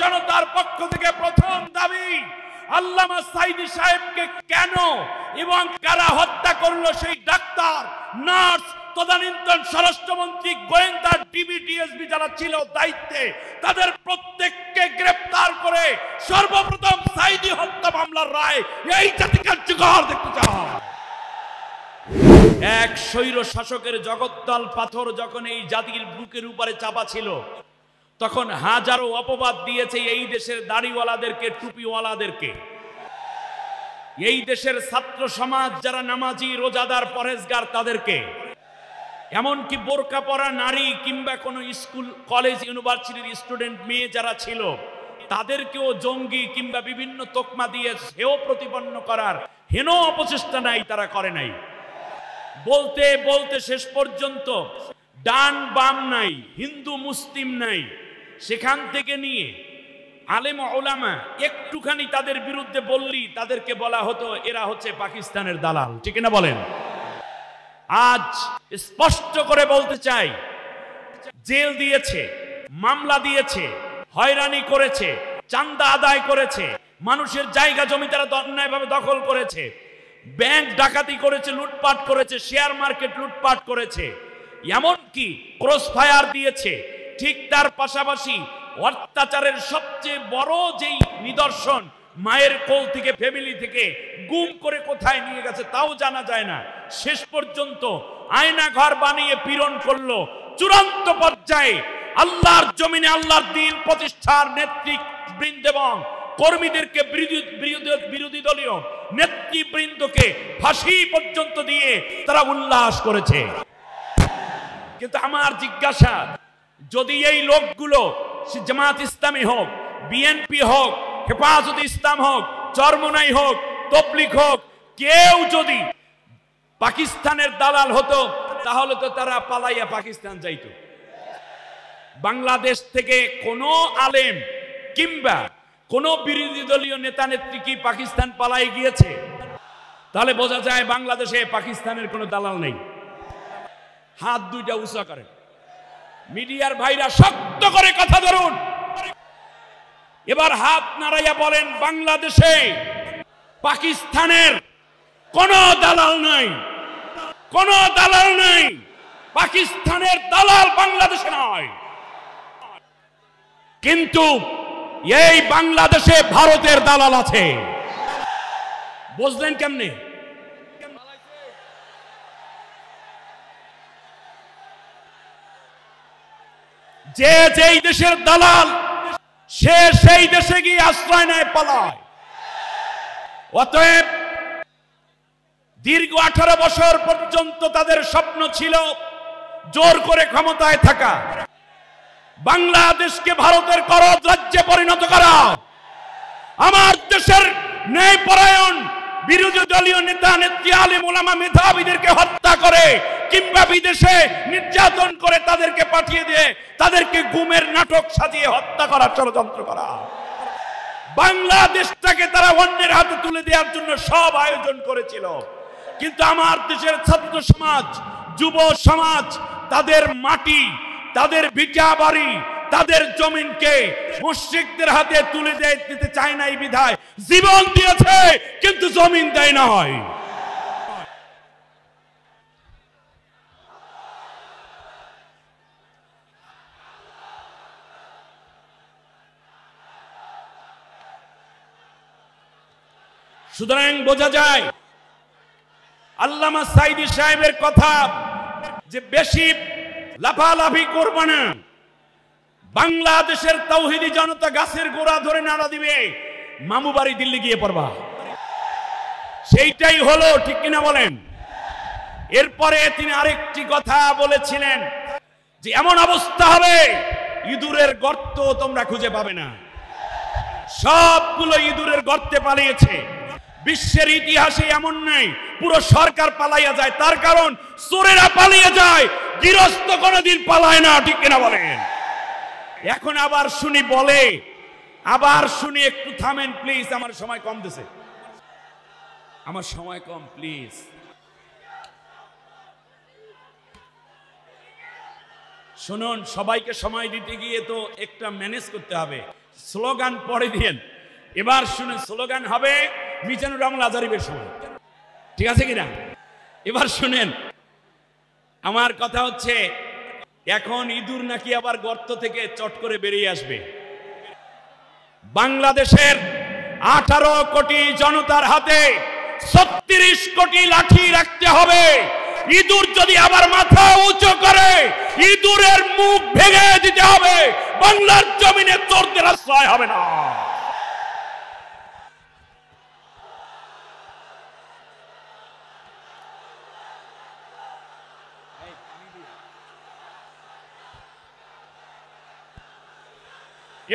জনতার পক্ষ থেকে প্রথম দাবি, আল্লামা সাঈদী সাহেবকে কেন এবং কারা হত্যা করলো, সেই ডাক্তার, নার্স, তদানীন্তন স্বরাষ্ট্রমন্ত্রী, গোয়েন্দা, ডিবি, ডিএসপি যারা ছিল দায়িত্বে, তাদের প্রত্যেককে গ্রেফতার করে সর্বপ্রথম সাঈদী হত্যা মামলার রায় এই জাতি কার্যকর দেখতে চায়। এক স্বৈর শাসকের জগদ্দল পাথর যখন এই জাতির বুকের উপরে চাপা ছিল, তখন হাজারো অপবাদ দিয়েছে এই দেশের দাড়িওয়ালাদেরকে, টুপিওয়ালাদেরকে, এই দেশের ছাত্র সমাজ যারা নামাজি, রোজাদার, পরহেজগার তাদেরকে, এমনকি বোরকা পরা নারী কিংবা কোনো স্কুল, কলেজ, ইউনিভার্সিটির স্টুডেন্ট মেয়ে যারা ছিল তাদেরকেও জঙ্গি কিংবা বিভিন্ন তকমা দিয়ে হেয় প্রতিপন্ন করার হেন অপচেষ্টা নাই, তারা করে নাই। বলতে বলতে শেষ পর্যন্ত ডান বাম নাই, হিন্দু মুসলিম নাই, সেখান থেকে নিয়ে আলেম ওলামা একটুখানি তাদের বিরুদ্ধে বললি তাদেরকে বলা হতো এরা হচ্ছে পাকিস্তানের দালাল, ঠিক না বলেন? আজ স্পষ্ট করে বলতে চাই, জেল দিয়েছে, মামলা দিয়েছে, হয়রানি করেছে, চাঁদা আদায় করেছে, মানুষের জায়গা জমি তারা অন্যায়ভাবে দখল করেছে, ব্যাংক ডাকাতি করেছে, লুটপাট করেছে, শেয়ার মার্কেট লুটপাট করেছে, এমনকি ক্রস ফায়ার দিয়েছে। ঠিক তার পাশাপাশি অত্যাচারের সবচেয়ে বড় যেই নিদর্শন, মায়ের কোল থেকে, ফ্যামিলি থেকে গুম করে কোথায় নিয়ে গেছে তাও জানা যায় না। শেষ পর্যন্ত আয়না ঘর বানিয়ে পীড়ন করলো। চূড়ান্ত পর্যায়ে আল্লাহর জমিনে আল্লাহর দ্বীন প্রতিষ্ঠার নেতৃবৃন্দ এবং কর্মীদেরকে, বিরোধী দলীয় নেতৃবৃন্দকে ফাঁসি পর্যন্ত দিয়ে তারা উল্লাস করেছে। কিন্তু আমার জিজ্ঞাসা, যদি এই লোকগুলো জামাত ইসলামী হোক, বিএনপি হোক, হেফাজতে ইসলাম হোক, চরমোনাই হোক, তবলিগ হোক, কেউ যদি পাকিস্তানের দালাল হতো তাহলে তো তারা পালাইয়া পাকিস্তান যাইতো। বাংলাদেশ থেকে কোনো আলেম কিংবা কোনো বিরোধী দলীয় নেতা নেত্রী কি পাকিস্তান পালাই গিয়েছে? তাহলে বোঝা যায় বাংলাদেশে পাকিস্তানের কোনো দালাল নেই। হাত দুইটা উঁচা করেন, মিডিয়ার ভাইরা শক্ত করে কথা ধরুন। এবার হাত নাড়াইয়া বলেন, বাংলাদেশে পাকিস্তানের কোনো দালাল নাই, কোনো দালাল নাই, পাকিস্তানের দালাল বাংলাদেশে নয়। কিন্তু এই বাংলাদেশে ভারতের দালাল আছে। বুঝলেন কেমনে? যে যেই দেশের দালাল সে সেই দেশে গিয়ে আশ্রয় নেয়, পালায়। অতএব দীর্ঘ 18 বছর পর্যন্ত তাদের স্বপ্ন ছিল জোর করে ক্ষমতায় থাকা, বাংলাদেশকে ভারতের করদ রাজ্যে পরিণত করা, আমার দেশের ন্যায়পরায়ণ বিরোধী দলীয় নেতা নেত্রী, আলেম ওলামা, মেধাবীদেরকে হত্যা করে কিংবা বিদেশে নির্যাতন করে তাদেরকে পাঠিয়ে দিয়ে তাদেরকে গুমের নাটক সাজিয়ে হত্যা করার ষড়যন্ত্র করা। বাংলাদেশটাকে তারা অন্যের হাতে তুলে দেওয়ার জন্য সব আয়োজন করেছিল। কিন্তু আমার দেশের ছাত্র সমাজ, যুব সমাজ তাদের মাটি, তাদের ভিটা বাড়ি, তাদের জমিনকে মুশরিকদের হাতে তুলে দিতে চায় নাই বিধায় জীবন দিয়েছে, কিন্তু জমিন দেয় নাই। সুতরাং বোঝা যায় আল্লামা সাঈদী সাহেবের কথা যে বেশি লাফালাফি করবে না, বাংলাদেশের তাওহীদি জনতা গাছের গোড়া ধরে নাড়া দিবে, মামু বাড়ি দিল্লি গিয়ে পড়বা, সেইটাই হলো, ঠিক কিনা বলেন? এরপরে তিনি আরেকটি কথা বলেছিলেন যে এমন অবস্থা হবে ইঁদুরের গর্ত তোমরা খুঁজে পাবে না। সবগুলো ইঁদুরের গর্তে পালিয়েছে। বিশ্বের ইতিহাসে এমন নাই পুরো সরকার পালাইয়া যায়, তার কারণ চোরেরা পালিয়ে যায়, গৃহস্থ কোনোদিন পালায় না, ঠিক কিনা বলেন? এখন আবার শুনি বলে, আবার শুনি, একটু থামেন প্লিজ, আমার সময় কম দিছে, আমার সময় কম, প্লিজ। শুনুন, সবাইকে সময় দিতে গিয়ে তো একটা ম্যানেজ করতে হবে। স্লোগান পরে দিয়েন। এবার শুনেন, স্লোগান হবে মিজানুর রহমান আজারিবের সময়, ঠিক আছে কিনা? এবার শুনেন, আমার কথা হচ্ছে, এখন ইঁদুর নাকি আবার গর্ত থেকে চট করে বেরিয়ে আসবে। বাংলাদেশের 18 কোটি জনতার হাতে 36 কোটি লাঠি রাখতে হবে। ইঁদুর যদি আবার মাথা উঁচু করে, ইঁদুরের মুখ ভেঙে দিতে হবে। বাংলার জমিনে চোরদের আশ্রয় হবে না।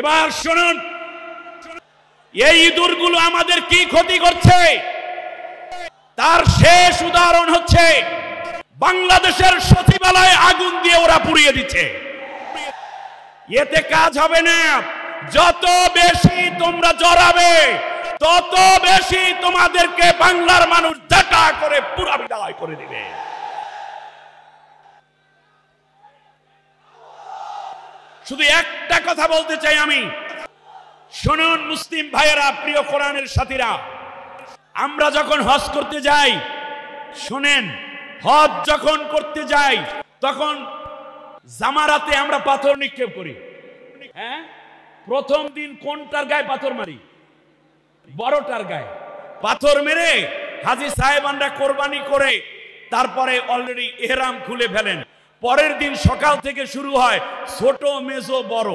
এবার শুনুন, এই ইঁদুরগুলো আমাদের কি ক্ষতি করছে তার শেষ উদাহরণ হচ্ছে বাংলাদেশের সচিবালয়ে আগুন দিয়ে ওরা পুড়িয়ে দিচ্ছে। এতে কাজ হবে না। যত বেশি তোমরা জড়াবে, তত বেশি তোমাদেরকে বাংলার মানুষ জাটা করে পুরা বিদায় করে দিবে। শুধু একটা কথা বলতে চাই আমি, শুনুন মুসলিম ভাইয়েরা, প্রিয় কোরআনের সাথীরা, আমরা যখন হজ করতে যাই, শুনেন, হজ যখন করতে যাই তখন জামারাতে আমরা পাথর নিক্ষেপ করি। হ্যাঁ, প্রথম দিন কোনটার গায়ে পাথর মারি? বড়টার গায়ে পাথর মেরে হাজী সাহেবানরা কোরবানি করে তারপরে অলরেডি ইহরাম খুলে ফেলেন। পরের দিন সকাল থেকে শুরু হয় ছোট মেজো বড়,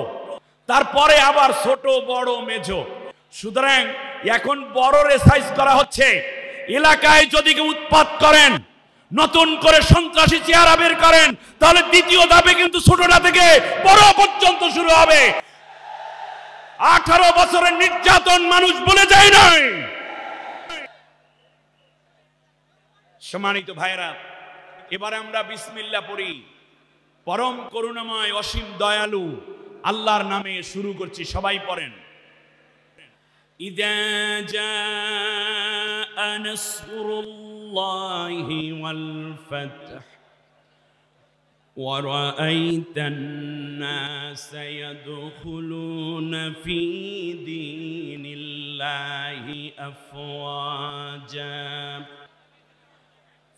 তারপরে আবার ছোট বড় মেজো। সুতরাং এখন বড় রেসাইজ করা হচ্ছে। এলাকায় যদি কেউ উৎপাত করেন, নতুন করে সন্ত্রাসী চেহারা বের করেন, তাহলে দ্বিতীয় ধাপে কিন্তু ছোটটা থেকে বড় পর্যন্ত শুরু হবে। 18 বছরের নির্যাতন মানুষ বলে যায় নাই। সম্মানিত ভাইরা, এবারে আমরা বিসমিল্লাহ পড়ি। পরম করুণাময় অসীম দয়ালু আল্লাহর নামে শুরু করছি, সবাই পড়েন। ইযা জাআ নাসরুল্লাহি ওয়াল ফাতহ ওয়া রাআইতান নাসা ইয়াদখুলুনা ফি দীনিল্লাহি আফওয়াজা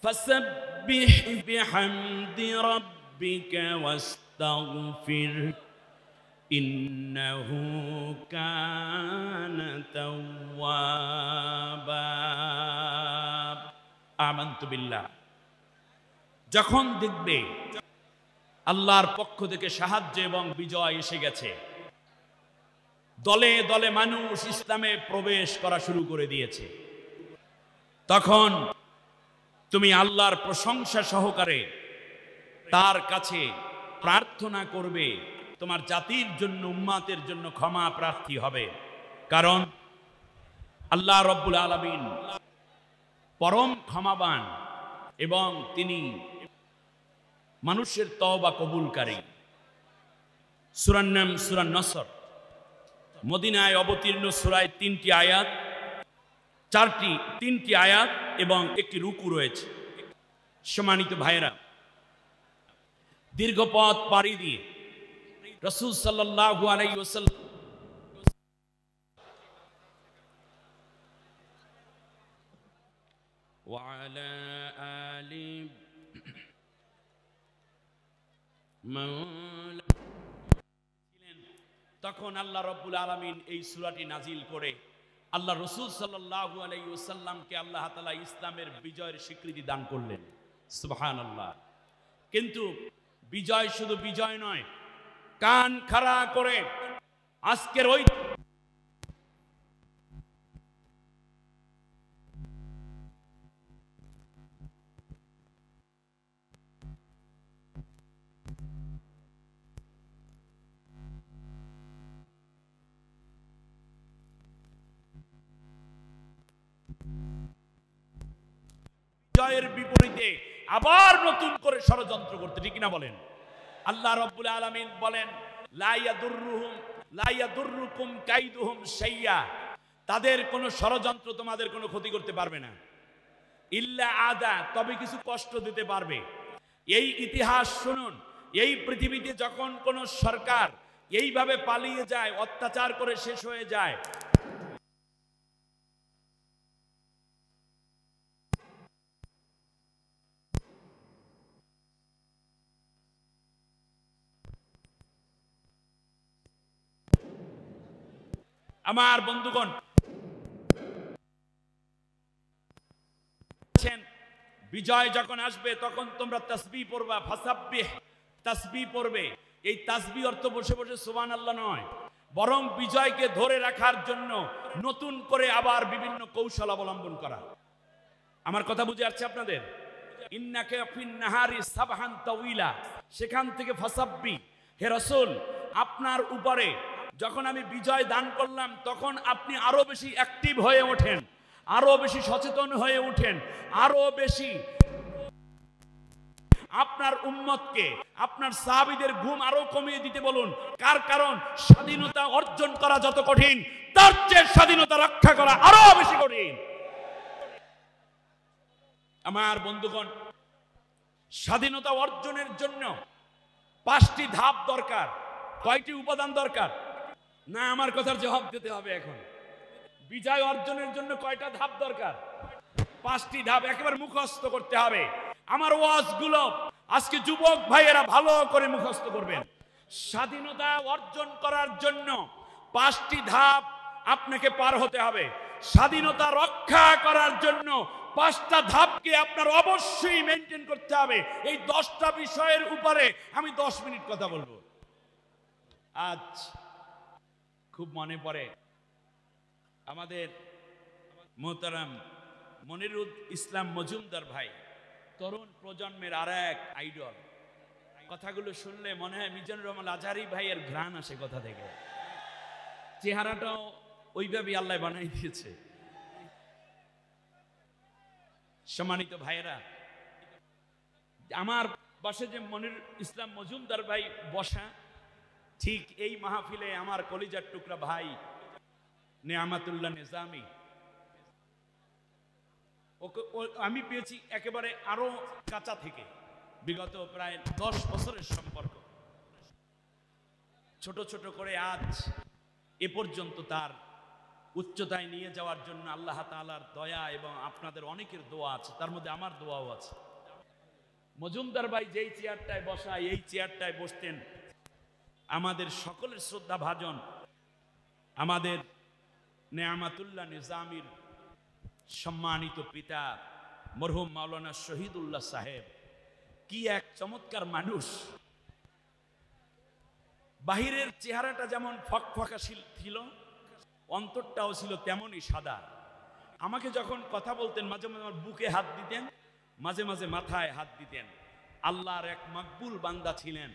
ফাসাব্বিহ বিহামদি রাব্বিকা ওয়াস্তাগফির ইন্নাহু কানা তাওয়াবা। আমানতু বিল্লাহ। যখন দেখবে আল্লাহর পক্ষ থেকে সাহায্য এবং বিজয় এসে গেছে, দলে দলে মানুষ ইসলামে প্রবেশ করা শুরু করে দিয়েছে, তখন তুমি আল্লাহর প্রশংসা সহকারে তার কাছে প্রার্থনা করবে, তোমার জাতির জন্য, উম্মাতের জন্য ক্ষমা প্রার্থী হবে। কারণ আল্লাহ রাব্বুল আলামিন পরম ক্ষমাবান এবং তিনি মানুষের তওবা কবুলকারী। সূরার নাম সূরা নসর, মদিনায় অবতীর্ণ সূরায় 3টি আয়াত, 3টি আয়াত এবং একটি রুকু রয়েছে। সম্মানিত ভাইয়েরা, দীর্ঘ পথ পাড়ি দিয়ে রাসূল সাল্লাল্লাহু আলাইহি ওয়াসাল্লাম ওয়া আলা আলি মাওলা তখন আল্লাহ রাব্বুল আলামিন এই সূরাটি নাজিল করে আল্লাহ রাসূল সাল্লাল্লাহু আলাইহি ওয়াসাল্লামকে আল্লাহ তাআলা ইসলামের বিজয়ের স্বীকৃতি দান করলেন। সুবহানাল্লাহ। কিন্তু বিজয় শুধু বিজয় নয়, কান খাড়া করে আজকের ওই বিজয়ের বিপরীতে আবার নতুন করে ষড়যন্ত্র করতে, ঠিক না বলেন? আল্লাহ রাব্বুল আলামিন বলেন, লা ইয়াদুররুকুম কাইদুহুম শাইয়া, তাদের কোনো ষড়যন্ত্র তোমাদের কোনো ক্ষতি করতে পারবে না। ইল্লা আদা, তবে কিছু কষ্ট দিতে পারবে। এই ইতিহাস শুনুন, এই পৃথিবীতে যখন কোনো সরকার এইভাবে পালিয়ে যায়, অত্যাচার করে শেষ হয়ে যায়। আমার বন্ধুগণ, বিজয় যখন আসবে তখন তোমরা তাসবিহ পড়বা, ফাসাব্বিহ, তাসবিহ পড়বে। এই তাসবিহ অর্থ বসে বসে সুবহানাল্লাহ নয়, বরং বিজয়কে ধরে রাখার জন্য নতুন করে আবার বিভিন্ন কৌশল অবলম্বন করা। আমার কথা বুঝে আসছে আপনাদের? ইন্নাকা ফিন নাহারি সাবহান তাওয়িলা, সেখান থেকে ফাসাব্বিহ। হে রাসূল, আপনার উপরে যখন আমি বিজয় দান করলাম তখন আপনি আরো বেশি অ্যাক্টিভ হয়ে ওঠেন, আরো বেশি সচেতন হয়ে ওঠেন, আরো বেশি আপনার উম্মতকে, আপনার সাহাবীদের ঘুম আরো কমিয়ে দিতে বলুন। কারণ স্বাধীনতা অর্জন করা যত কঠিন, তার চেয়ে স্বাধীনতা রক্ষা করা আরো বেশি কঠিন। আমার বন্ধুগণ, স্বাধীনতা অর্জনের জন্য 5টি ধাপ দরকার। কয়টি উপাদান দরকার? না, আমার কথার জবাব দিতে হবে এখন। বিজয় অর্জনের জন্য কয়টা ধাপ দরকার? 5টি ধাপ একেবারে মুখস্থ করতে হবে। আমার ওয়াজগুলো আজকে যুবক ভাইয়েরা ভালো করে মুখস্থ করবেন। স্বাধীনতা অর্জন করার জন্য 5টি ধাপ আপনাকে পার হতে হবে। স্বাধীনতা রক্ষা করার জন্য 5টা ধাপকে আপনার অবশ্যই মেনটেন করতে হবে। এই 10টা বিষয়ের উপরে আমি 10 মিনিট কথা বলবো। আজ খুব মনে পড়ে আমাদের মোহতারাম মনিরুল ইসলাম মজুমদার ভাই, তরুণ প্রজন্মের আর এক আইডল। কথাগুলো শুনলে মনে হয় মিজানুর রহমান আজহারি ভাইয়ের ঘ্রাণ আসে কথা থেকে। চেহারাটাও ওইভাবেই আল্লাহ বানাই দিয়েছে। সম্মানিত ভাইয়েরা, আমার পাশে যে মনিরুল ইসলাম মজুমদার ভাই বসা, ঠিক এই মাহফিলে আমার কলিজার টুকরা ভাই নেয়ামাতুল্লাহ নিজামী, ওকে আমি পেয়েছি একেবারে আরো কাঁচা থেকে, বিগত প্রায় 10 বছরের সম্পর্ক। ছোট ছোট করে আজ এ পর্যন্ত তার উচ্চতায় নিয়ে যাওয়ার জন্য আল্লাহ তাআলার দয়া এবং আপনাদের অনেকের দোয়া আছে, তার মধ্যে আমার দোয়াও আছে। মজুমদার ভাই যেই চেয়ারটায় বসা, এই চেয়ারটায় বসতেন আমাদের সকলের শ্রদ্ধা ভাজন আমাদের নেয়ামাতুল্লাহ নিজামীর সম্মানিত পিতা মরহুম মাওলানা শহীদুল্লাহ সাহেব। কি এক চমৎকার মানুষ! বাহিরের চেহারাটা যেমন ফকফকা ছিল, অন্তরটাও ছিল তেমনই সাদা। আমাকে যখন কথা বলতেন মাঝে মাঝে আমার বুকে হাত দিতেন, মাঝে মাঝে মাথায় হাত দিতেন। আল্লাহর এক মকবুল বান্দা ছিলেন।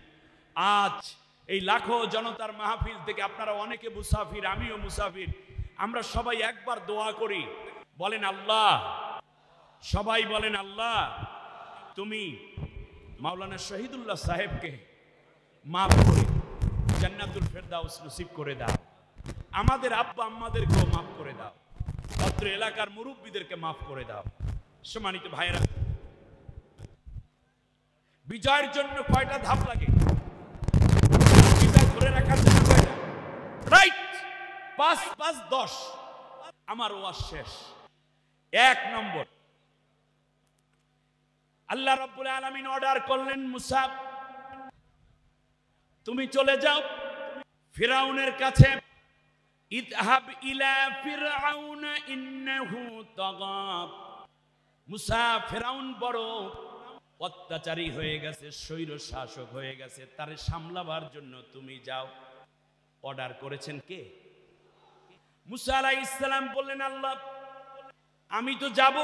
আজ এই লাখো জনতার মাহফিল থেকে আপনারা অনেকে মুসাফির, আমিও মুসাফির, আমরা সবাই একবার দোয়া করি, বলেন আল্লাহ, সবাই বলেন আল্লাহ, তুমি মাওলানা শহীদুল্লাহ সাহেবকে মাফ করে জান্নাতুল ফেরদাউস নসিব করে দাও, আমাদের আব্বা আম্মাদেরকেও মাফ করে দাও, অত্র এলাকার মুরব্বীদেরকে মাফ করে দাও। সম্মানিত ভাইরা, বিজয়ের জন্য কয়টা ধাপ লাগে? বিজয় ধরে রাখার জন্য কয়টা? রাইট, 5 5 10। আমার ওয়াজ শেষ। 1 নম্বর, আল্লাহ রাব্বুল আলামিন অর্ডার করলেন, মুসা তুমি চলে যাও ফিরাউনের কাছে। ইযহাব ইলা ফিরআউন ইন্নাহু তাগা। মুসা, ফিরাউন বড় অত্যাচারী হয়ে গেছে, স্বৈর শাসক হয়ে গেছে, তারে সামলাবার জন্য তুমি যাও। অর্ডার করেছেন কে? মুসা আলাইহিস সালাম বললেন, আল্লাহ আমি তো যাব,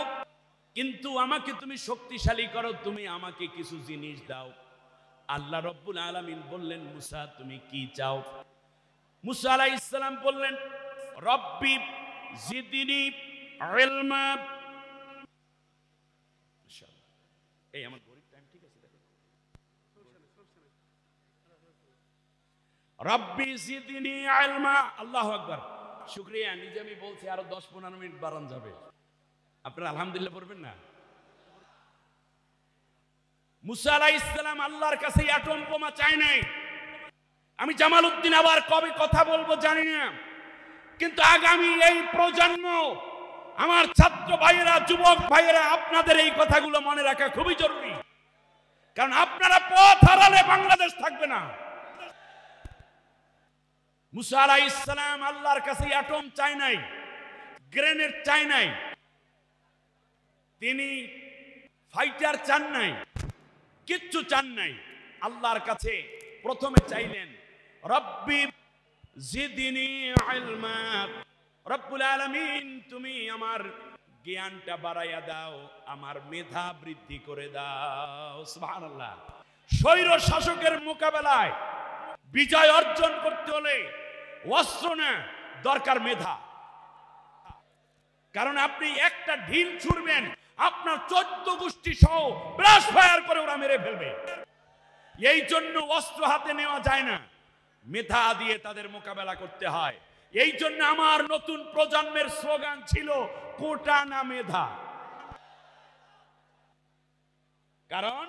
কিন্তু আমাকে তুমি শক্তিশালী করো, তুমি আমাকে কিছু জিনিস দাও। আল্লাহ রাব্বুল আলামিন বললেন, মুসা তুমি কি চাও? মুসা আলাইহিস সালাম বললেন, রব্বি জিদনি ইলমা। মাশাআল্লাহ, এই আমার গরিব টাইম ঠিক আছে দেখো। রব্বি জিদনি ইলমা। আল্লাহু আকবার, শুকরিয়া। নিজামী বলছে আরো 10-15 মিনিট বাড়ান যাবে, আপনারা আলহামদুলিল্লাহ পড়বেন না? মুসা আলাইহিস সালাম আল্লাহর কাছে অ্যাটম বোমা চায় নাই, আমি জামাল উদ্দিন আবার কবে কথা বলবো জানি না, কিন্তু আগামী এই প্রজন্ম, আমার ছাত্র ভাইয়েরা, যুবক ভাইয়েরা, আপনাদের এই কথাগুলো মনে রাখা খুবই জরুরি। কারণ আপনারা পথ হারালে বাংলাদেশ থাকবে না। মুসা আলাইহিস সালাম আল্লাহর কাছে অ্যাটম চাই নাই, গ্রেনেড চাই নাই, তিনি ফাইটার চান নাই, কিচ্ছু চান নাই। আল্লাহর কাছে প্রথমে চাইলেন রব্বি জিদনি ইলমা, রব্বুল আলামিন তুমি আমার জ্ঞানটা বাড়াইয়া দাও, আমার মেধা বৃদ্ধি করে দাও। সুবহানাল্লাহ। স্বৈর শাসকের মোকাবেলায় বিজয় অর্জন করতে হলে অস্ত্র না, দরকার মেধা। কারণ আপনি একটা ঢিল ছুড়বেন, আপনার 14 গোষ্ঠী সহ ব্রাশ ফায়ার করে ওরা মেরে ফেলবে। এই জন্য অস্ত্র হাতে নেওয়া যায় না, মেধা দিয়ে তাদের মোকাবেলা করতে হয়। এই জন্য আমার নতুন প্রজন্মের স্লোগান ছিল কোটা না মেধা। কারণ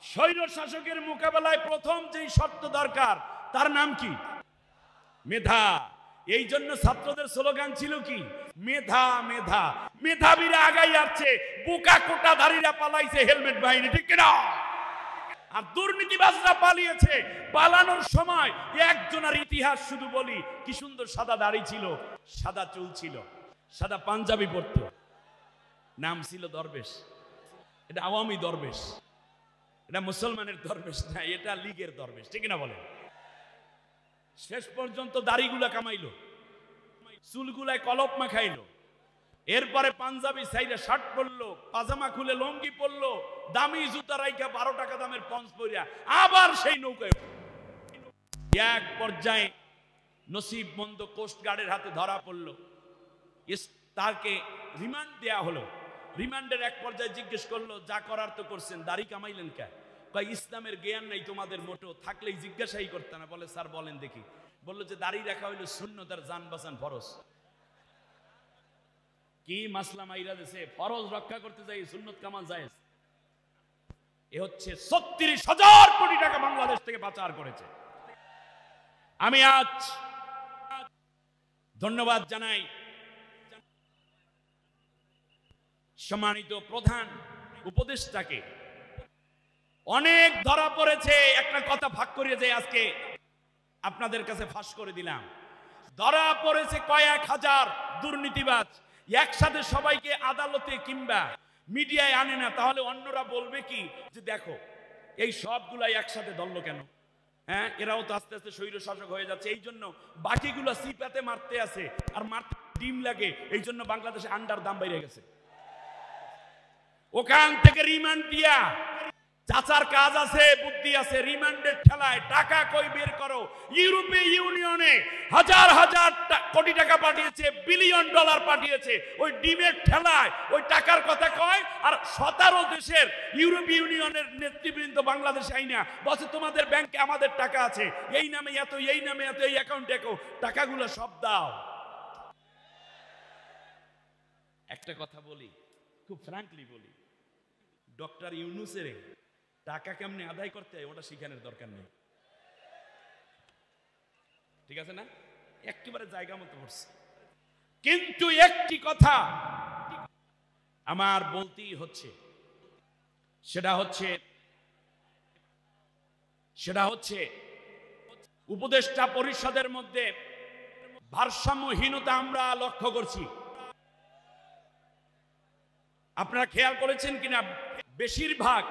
স্বৈর শাসকের মোকাবেলায় প্রথম যেই শর্ত দরকার তার নাম কি? মেধা। এই জন্য ছাত্রদের স্লোগান ছিল কি? মেধা মেধা। মেধাবীরা আগাই আসছে, বোকা কোটাধারীরা পালাইছে হেলমেট বাহিনী, ঠিক কিনা? আর দুর্নীতিবাজরা পালিয়েছে। পালানোর সময় একজনের ইতিহাস শুধু বলি, কি সুন্দর সাদা দাড়ি ছিল, সাদা চুল ছিল, সাদা পাঞ্জাবি পরত, নাম ছিল দরবেশ। এটা আওয়ামী দরবেশ, এটা মুসলমানের দরবেশ না, এটা লীগের দরবেশ, ঠিক না বলেন? শেষ পর্যন্ত দাড়িগুলা কামাইলো, চুলগুলায় কলপ মাখাইলো, এরপরে পাঞ্জাবি সাইডে শার্ট পরলো, পাজামা খুলে লঙ্গি পরলো, দামি জুতা রাইখা 12 টাকা দামের পঞ্চ পরিয়া আবার সেই নৌকায়। এক পর্যায়ে নসিব মন্দ কোস্ট গার্ডের হাতে ধরা পড়লো, তাকে রিমান্ড দেয়া হলো। রিমান্ডের এক পর্যায়ে জিজ্ঞেস করলো, যা করার তো করছেন, দাড়ি কামাইলেন কে? কয় ইসলামের জ্ঞান নাই তোমাদের মোটো, থাকলেই জিজ্ঞাসাই করতে না। বলে স্যার বলেন দেখি। বললো যে দাড়ি রাখা হইলো সুন্নত আর জান বাঁচান ফরজ। কি মাসলা মাইরা দেশে, ফরজ রক্ষা করতে যাই সুন্নত কামাল জায়েজ। এ হচ্ছে 36,000 কোটি টাকা বাংলাদেশ থেকে পাচার করেছে। আমি আজ ধন্যবাদ জানাই সম্মানিত প্রধান উপদেষ্টাকে। অনেক ধরা পড়েছে, একটা কথা ভাগ করিয়ে যে আজকে আপনাদের কাছে ফাঁস করে দিলাম। ধরা পড়েছে কয়েক হাজার দুর্নীতিবাজ, একসাথে সবাইকে আদালতে কিংবা মিডিয়ায় আনে না, তাহলে অন্যরা বলবে কি যে দেখো এই সবগুলাই একসাথে ধরলো কেন? হ্যাঁ, এরাও তো আস্তে আস্তে স্বৈর শাসক হয়ে যাচ্ছে। এই জন্য বাকিগুলো সিপাতে মারতে আছে, আর মারতে ডিম লাগে। এই জন্য বাংলাদেশে আন্ডার দাম বেড়ে গেছে। ওখান থেকে রিমান্ড দিয়া, চাচার কাজ আছে, বুদ্ধি আছে, রিমান্ডের ঠেলায় টাকা কই বের করো। ইউরোপীয় ইউনিয়নে হাজার হাজার কোটি টাকা পাঠিয়েছে, বিলিয়ন ডলার পাঠিয়েছে, ওই ডিমের ঠেলায় ওই টাকার কথা কয়। আর 17 দেশের ইউরোপীয় ইউনিয়নের নেতৃবৃন্দ বাংলাদেশে আইনা বলছে তোমাদের ব্যাংকে আমাদের টাকা আছে, এই নামে এত, এই নামে এত, এই অ্যাকাউন্টে এত, টাকাগুলো সব দাও। একটা কথা বলি, খুব ফ্র্যাঙ্কলি বলি, ডক্টর ইউনূসের টাকা কেমনে আদায় করতে হয় ওটা শিখানোর দরকার নেই, ঠিক আছে না? একেবারে জায়গা মতো পড়ছে। কিন্তু একটি কথা আমার বলতেই হচ্ছে, সেটা হচ্ছে উপদেষ্টা পরিষদের মধ্যে ভারসাম্যহীনতা আমরা লক্ষ্য করছি। আপনারা খেয়াল করেছেন কিনা, বেশিরভাগ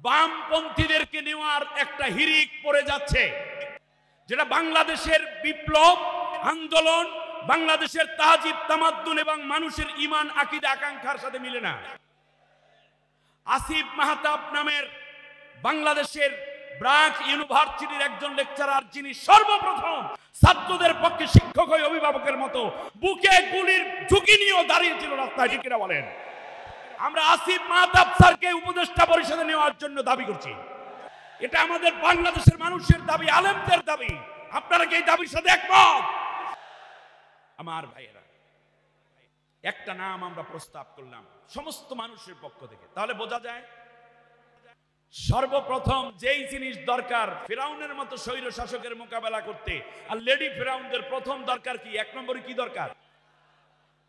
বামপন্থীদেরকে নেওয়ার একটা হিড়িক পড়ে যাচ্ছে, যেটা বাংলাদেশের বিপ্লব আন্দোলন, বাংলাদেশের তাহজিব তামাদ্দুন এবং মানুষের ঈমান আকীদা আকাঙ্ক্ষার সাথে মিলে না। আসিফ মাহতাব নামের বাংলাদেশের ব্র্যাক ইউনিভার্সিটির একজন লেকচারার, যিনি সর্বপ্রথম ছাত্রদের পক্ষে শিক্ষক হয়ে অভিভাবকের মতো বুকে গুলির ঝুঁকি নিয়েও দাঁড়িয়েছিল রাস্তায়, ঠিক কিনা বলেন? আমরা আসিফ মাহতাব স্যারকে উপদেষ্টা পরিষদে নেওয়ার জন্য দাবি করছি। এটা আমাদের বাংলাদেশের মানুষের দাবি, আলেমদের দাবি। আপনারা কি এই দাবির সাথে একমত? আমার ভাইয়েরা, একটা নাম আমরা প্রস্তাব করলাম সমস্ত মানুষের পক্ষ থেকে, তাহলে বোঝা যায় সর্বপ্রথম যেই জিনিস দরকার ফিরাউনের মতো স্বৈর শাসকের মোকাবেলা করতে, আর লেডি ফিরাউনদের প্রথম দরকার কি? এক নম্বরে কি দরকার?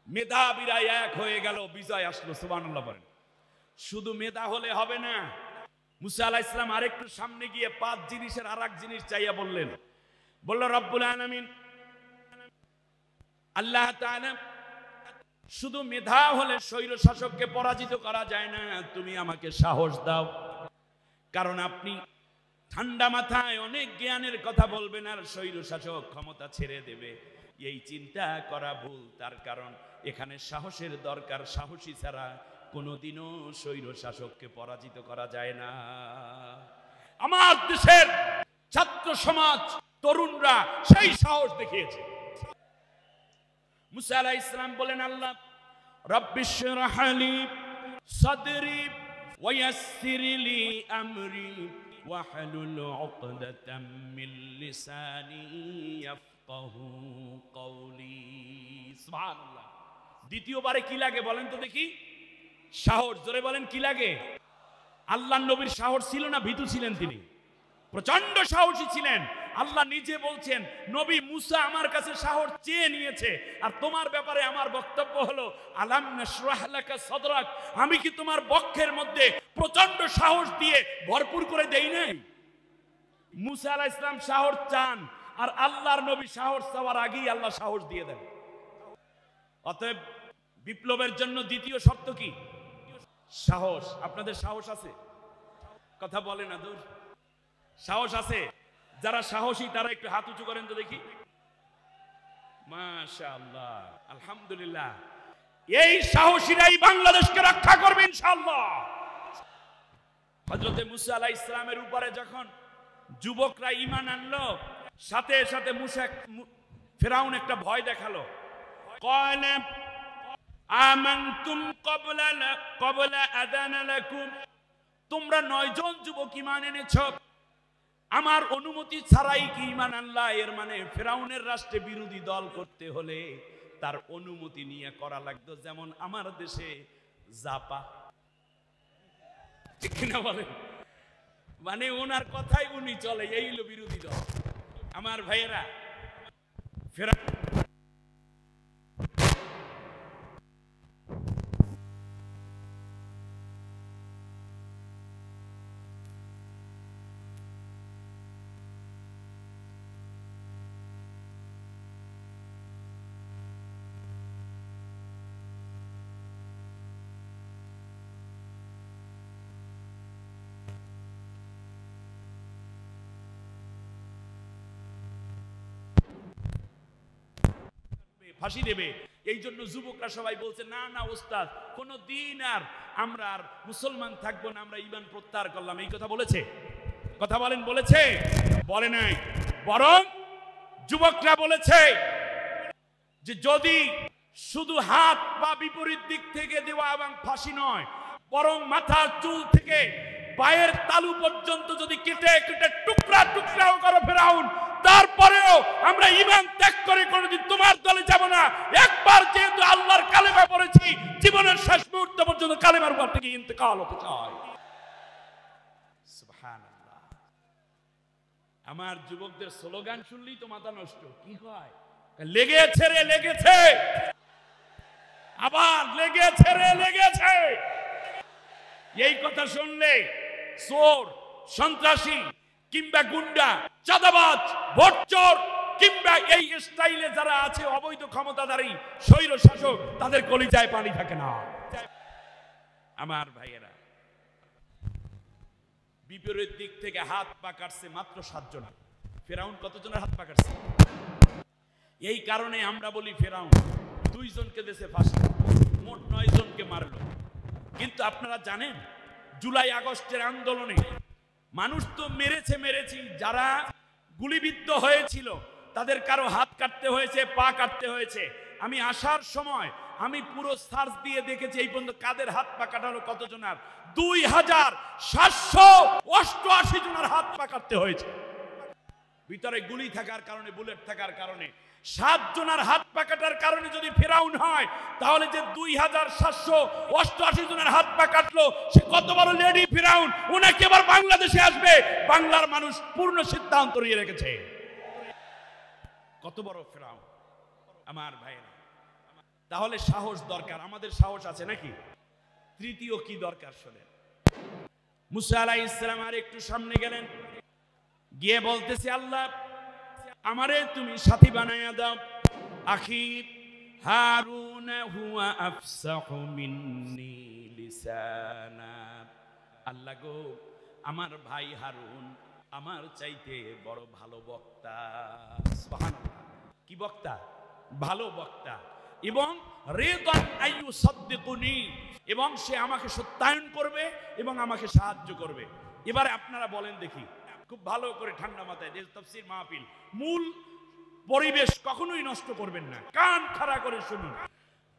মেধাবীরা এক হয়ে গেল, বিজয় আসলো। সুবহানাল্লাহ বলেন। শুধু মেধা হলে হবে না। মুসা আলাইহিস সালাম আরেকটু সামনে গিয়ে 5 জিনিসের আরেক জিনিস চাইয়া বললেন। বলল, রব্বুল আলামিন আল্লাহ তাআলা, শুধু মেধা হলে স্বৈর শাসককে পরাজিত করা যায় না, তুমি আমাকে সাহস দাও। কারণ আপনি ঠান্ডা মাথায় অনেক জ্ঞানের কথা বলবেন আর স্বৈর শাসক ক্ষমতা ছেড়ে দেবে, এই চিন্তা করা ভুল। তার কারণ এখানে সাহসের দরকার। সাহসী ছাড়া কোনোদিনও স্বৈর শাসককে পরাজিত করা যায় না। আমার দেশের ছাত্র সমাজ, তরুণরা সেই সাহস দেখিয়েছে। মুসা আলাইহিস সালাম বলেন, আল্লাহ রব্বিশরাহ লি সাদরি ওয়া ইয়াসসির লি আমরি ওয়াহলুল উকদাতাম মিন লিসানি ইয়াফকাহু কওলি। সুবহানাল্লাহ। দ্বিতীয়বারে কি লাগে বলেন তো দেখি? সাহস। জোরে বলেন, কি লাগে? আল্লাহর নবীর সাহস ছিল না ভীতু ছিলেন? তিনি প্রচন্ড সাহসী ছিলেন। আল্লাহ নিজে বলছেন, নবী মুসা আমার কাছে সাহস চেয়ে নিয়েছে, আর তোমার ব্যাপারে আমার বক্তব্য হলো আলাম নাশরাহ লাকা সাদরাক, আমি কি তোমার বক্ষের মধ্যে প্রচন্ড সাহস দিয়ে ভরপুর করে দেই নাই? মুসা আলাইহিস সালাম সাহস চান, আর আল্লাহর নবী সাহস চাওয়ার আগেই আল্লাহ সাহস দিয়ে দেন। অতএব বিপ্লবের জন্য দ্বিতীয় শর্ত কি? সাহস। আপনাদের সাহস আছে? কথা বলে না দূর। সাহস আছে? যারা সাহসী তারা একটু হাত উঁচু করেন তো দেখি। মাশাআল্লাহ, আলহামদুলিল্লাহ। এই সাহসীরাই বাংলাদেশকে রক্ষা করবে ইনশাআল্লাহ। হযরত মুসা আলাইহিস সালামের উপরে যখন যুবকরা ঈমান আনলো, সাথে সাথে ফিরাউন একটা ভয় দেখালো। ক্বালা আমানতুম ক্বাবলা আযানা লাকুম, তোমরা 9 জন যুবক ঈমান এনেছো, আমার অনুমতি ছাড়াই কি ঈমান আনলা? এর মানে ফিরাউনের রাষ্ট্রে বিরোধী দল করতে হলে তার অনুমতি নিয়ে করা লাগতো। যেমন আমার দেশে জাপা, ঠিক না বলেন? মানে ওনার কথাই উনি চলে, এই হলো বিরোধী দল। আমার ভাইয়েরা, ফিরাউন ফাঁসি দেবে। এই জন্য যুবকরা সবাই বলছে, না না ওস্তাদ, কোন দিন আর আমরা আর মুসলমান থাকবো না, আমরা ঈমান প্রত্যাহার করলাম। এই কথা বলেছে? কথা বলেন, বলেছে? বলে নাই। বরং যুবকরা বলেছে যে যদি শুধু হাত বা বিপরীত দিক থেকে দেওয়া এবং ফাঁসি নয়, বরং মাথার চুল থেকে পায়ের তালু পর্যন্ত যদি কেটে কেটে টুকরা টুকরাও করো ফিরাউন, তারপরেও আমরা ঈমান ত্যাগ করে কোনোদিন তোমার দলে যাব না। একবার যেহেতু আল্লাহর কালেমা পড়েছি, জীবনের শেষ মুহূর্ত পর্যন্ত কালেমার উপর থেকে ইন্তেকাল হতে চাই। সুবহানাল্লাহ। আমার যুবকদের স্লোগান শুনলেই তো মাথা নষ্ট। কি হয়? লেগেছে রে লেগেছে, আবার লেগেছে রে লেগেছে। এই কথা শুনলে চোর, সন্ত্রাসী কিংবা গুন্ডা, চাঁদাবাজ, ভোটচোর কিংবা এই স্টাইলে যারা আছে অবৈধ ক্ষমতাধারী স্বৈর শাসক, তাদের কলিজায় পানি থাকে না। আমার ভাইয়েরা, বিপরীত দিক থেকে হাত পা কাটছে মাত্র 7 জন। ফিরাউন কতজনের হাত পা কাটছে? এই কারণে আমরা বলি ফিরাউন 2 জনকে দেশে ফাঁসি, মোট 9 জনকে মারলো। কিন্তু আপনারা জানেন, জুলাই আগস্টের আন্দোলনে মানুষ তো মেরেছি, যারা গুলিবিদ্ধ হয়েছিল তাদের কারো হাত কাটতে হয়েছে, পা কাটতে হয়েছে। আমি আসার সময় আমি পুরো সার্চ দিয়ে দেখেছি এই পর্যন্ত কাদের হাত পা কাটালো কতজনের? 2788 জনের হাত পা কাটতে হয়েছে। ভিতরে গুলি থাকার কারণে, বুলেট থাকার কারণে। 7 জনের হাত পা কাটার কারণে যদি ফেরাউন হয়, তাহলে যে 2788 জনের হাত পা কাটলো, সে কত বড় লেডি ফেরাউন, ওনাকে আবার বাংলাদেশে আসবে, বাংলার মানুষ পূর্ণ সিদ্ধান্ত নিয়ে রেখেছে। কত বড় ফেরাউন আমার ভাইরা। তাহলে সাহস দরকার, আমাদের সাহস আছে নাকি? তৃতীয় কি দরকার শোনেন। মুসা আলাইহিস সালাম আর একটু সামনে গেলেন, গিয়ে বলতেছে, আল্লাহ আমারে তুমি সাথী বানায়া দাও। আখি হারুন হুয়া আফসাহু মিন্নি লিসানা। আল্লাহ গো, আমার ভাই হারুন আমার চাইতে বড় ভালো বক্তা। সুবহানাল্লাহ, কি বক্তা? ভালো বক্তা। এবং রিদান আইয়ুসাদ্দিকুনি, এবং সে আমাকে সত্যায়ন করবে এবং আমাকে সাহায্য করবে। এবারে আপনারা বলেন দেখি, খুব ভালো করে ঠান্ডা মাথায়, যে তাফসীর মাহফিল, মূল পরিবেশ কখনোই নষ্ট করবেন না, কান খাড়া করে শুনুন।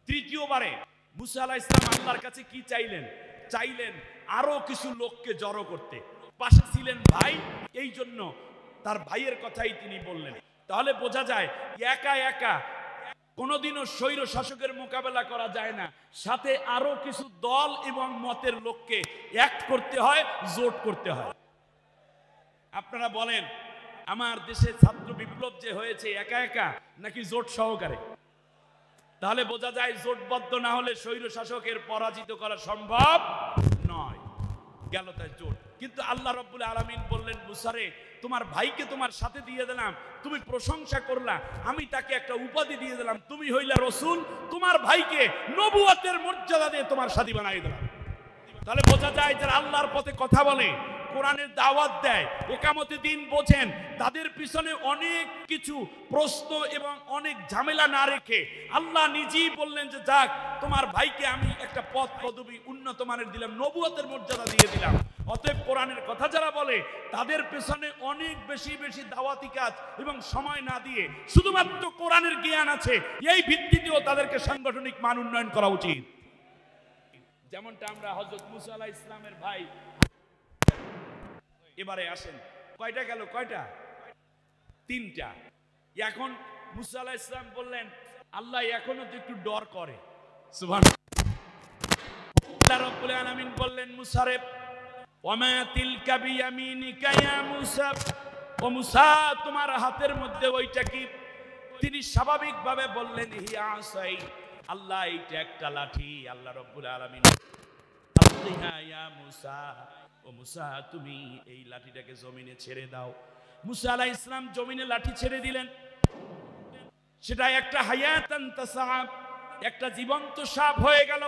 তৃতীয়বারে মুসা আলাইহিস সালাম আল্লাহর কাছে কি চাইলেন? চাইলেন আরো কিছু লোককে জড়ো করতে। পাশে ছিলেন ভাই, এই জন্য তার ভাইয়ের কথাই তিনি বললেন। তাহলে বোঝা যায় একা একা কোনোদিনও স্বৈর শাসকের মোকাবেলা করা যায় না, সাথে আরো কিছু দল এবং মতের লোককে এক করতে হয়, জোট করতে হয়। আপনারা বলেন, আমার দেশে ছাত্র বিপ্লব যে হয়েছে একা একা নাকি জোট সহকারে? তাহলে বোঝা যায় জোটবদ্ধ না হলে স্বৈর শাসকের পরাজিত করা সম্ভব নয়। গেল তাই জোট। কিন্তু আল্লাহ রাব্বুল আলামিন বললেন, মুসারে তোমার ভাইকে তোমার সাথে দিয়ে দিলাম, তুমি প্রশংসা করলা, আমি তাকে একটা উপাধি দিয়ে দিলাম, তুমি হইলা রসুল, তোমার ভাইকে নবুয়তের মর্যাদা দিয়ে তোমার সাথী বানাই দিলাম। তাহলে বোঝা যায় যারা আল্লাহর পথে কথা বলে, কোরআনের দাওয়াত দেয়, একামতে দিন বোঝেন, তাদের পিছনে অনেক কিছু প্রশ্ন এবং অনেক ঝামেলা না রেখে আল্লাহ নিজেই বললেন যে যাক, তোমার ভাইকে আমি একটা পদ পদবি উন্নত মানের দিলাম, নবুয়তের মর্যাদা দিয়ে দিলাম। অতএব কোরআনের কথা যারা বলে তাদের পেছনে অনেক বেশি বেশি দাওয়াতি কাজ এবং সময় না দিয়ে শুধুমাত্র কোরআনের জ্ঞান আছে, এই ভিত্তিতেও তাদেরকে সাংগঠনিক মান উন্নয়ন করা উচিত। যেমনটা আমরা হযরত মুসা আলাইহিস সালামের ভাই। এবারে আসেন, কয়টা গেল? কয়টা? 3টা। এখন মুসা আলাইহিস সালাম বললেন, আল্লাহ এখনো তো একটু ডর করে। সুবহানাল্লাহ। আল্লাহ রাব্বুল আলামিন বললেন, মুসারে ওয়ামা তিলকা বিয়ামিনিকা ইয়া মুসা, ও মুসা তোমার হাতের মধ্যে ওইটা কি? তিনি স্বাভাবিকভাবে বললেন, হিয়া আসাই, আল্লাহ এইটা একটা লাঠি। আল্লাহ রাব্বুল আলামিন, আল্লাহ ইয়া মুসা, ও মুসা তুমি এই লাঠিটাকে জমিনে ছেড়ে দাও। মুসা আলাইহিস সালাম জমিনে লাঠি ছেড়ে দিলেন। সেটা একটা হায়াতান তাসাব, একটা জীবন্ত সাপ হয়ে গেল।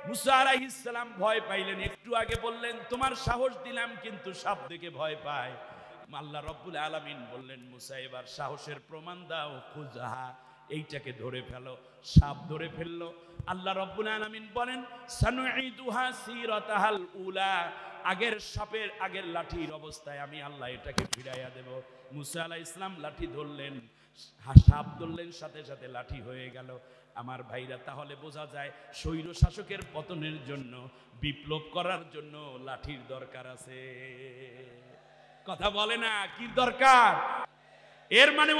মুসা আলাইহিস সালাম ভয় পাইলেন। একটু আগে বললেন তোমার সাহস দিলাম, কিন্তু সাপ দেখে ভয় পায়। আল্লাহ রাব্বুল আলামিন বললেন, মুসা এবার সাহসের প্রমাণ দাও, খুজাহা, এইটাকে ধরে ফেলো। সাপ ধরে ফেললো। আল্লাহ রাব্বুল আলামিন বলেন, সানুঈদুহা সিরাতাহাল উলা, আগের সাপের আগের লাঠির অবস্থায় আমি আল্লাহ এটাকে ফিরাইয়া দেব। মুসা আলাইহিস সালাম লাঠি ধরলেন, সাপ ধরলেন, সাথে সাথে লাঠি হয়ে গেল। আমার ভাইরা, তাহলে বোঝা যায় স্বৈর শাসকের পতনের জন্য, বিপ্লব করার জন্য লাঠির দরকার আছে। কথা বলে না, কি দরকার? এর মানে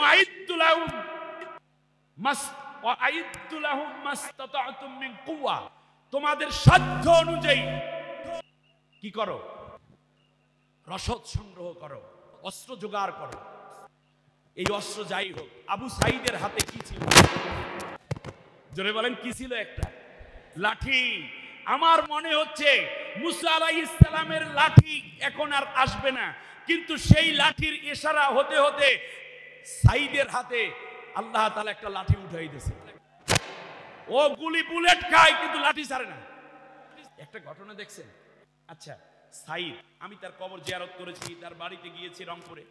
তোমাদের সাধ্য অনুযায়ী কি করো? রসদ সংগ্রহ করো, অস্ত্র জোগাড় করো। এই অস্ত্র যাই হোক, আবু সাইদের হাতে কি ছিল? জোরে বলেন, কি ছিল? একটা লাঠি। আমার মনে হচ্ছে মুসা আলাইহিস সালামের লাঠি এখন আর আসবে না, কিন্তু সেই লাঠির ইশারা হতে হতে সাইদের হাতে আল্লাহ তাআলা একটা লাঠি উঠাই দিয়েছে। ও গুলি বুলেট খায়, কিন্তু লাঠি ছাড়ে না। একটা ঘটনা দেখছেন? আচ্ছা, সাইদ, আমি তার কবর জিয়ারত করেছি, তার বাড়িতে গিয়েছি রংপুরে।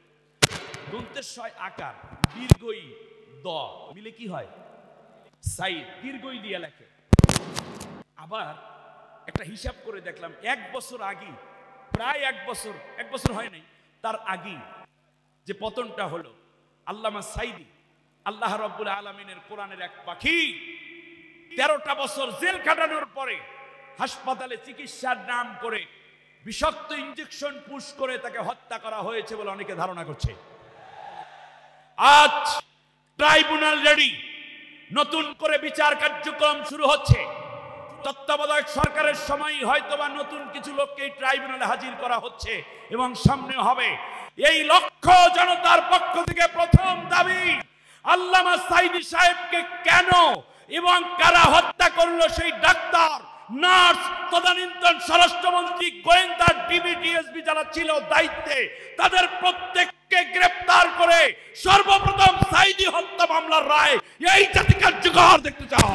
দন্তেশ্বয় আকার, দীর্ঘই দ মিলে কি হয়? সাইদ, দীর্ঘই দিয়ে লেখে। আবার একটা হিসাব করে দেখলাম, 1 বছর আগে, প্রায় 1 বছর হয় নাই, তার আগে যে পতনটা হলো, আল্লামা সাইদি, আল্লাহ রাব্বুল আলামিনের কোরআনের এক পাখি, 13টা বছর জেল কাটানোর পরে হাসপাতালে চিকিৎসার নাম করে বিষাক্ত ইনজেকশন পুশ করে তাকে হত্যা করা হয়েছে বলে অনেকে ধারণা করছে। আজ ট্রাইব্যুনাল রেডি, নতুন করে বিচার কার্যক্রম শুরু হচ্ছে। তত্ত্বাবধায়ক সরকারের সময় হয়তোবা নতুন কিছু লোককে ট্রাইব্যুনালে হাজির করা হচ্ছে এবং সামনে হবে। এই লক্ষ জনতার পক্ষ থেকে প্রথম দাবি, আল্লামা সাঈদী সাহেবকে কেন এবং কারা হত্যা করলো, সেই ডাক্তার, নার্স, তদানীন্তন স্বরাষ্ট্রমন্ত্রী, গোয়েন্দা, ডিবি, ডিএসপি যারা ছিল দায়িত্বে, তাদের প্রত্যেককে গ্রেফতার করে সর্বপ্রথম সাঈদী হত্যা মামলার রায় এই জাতি কার্যকর দেখতে চাও।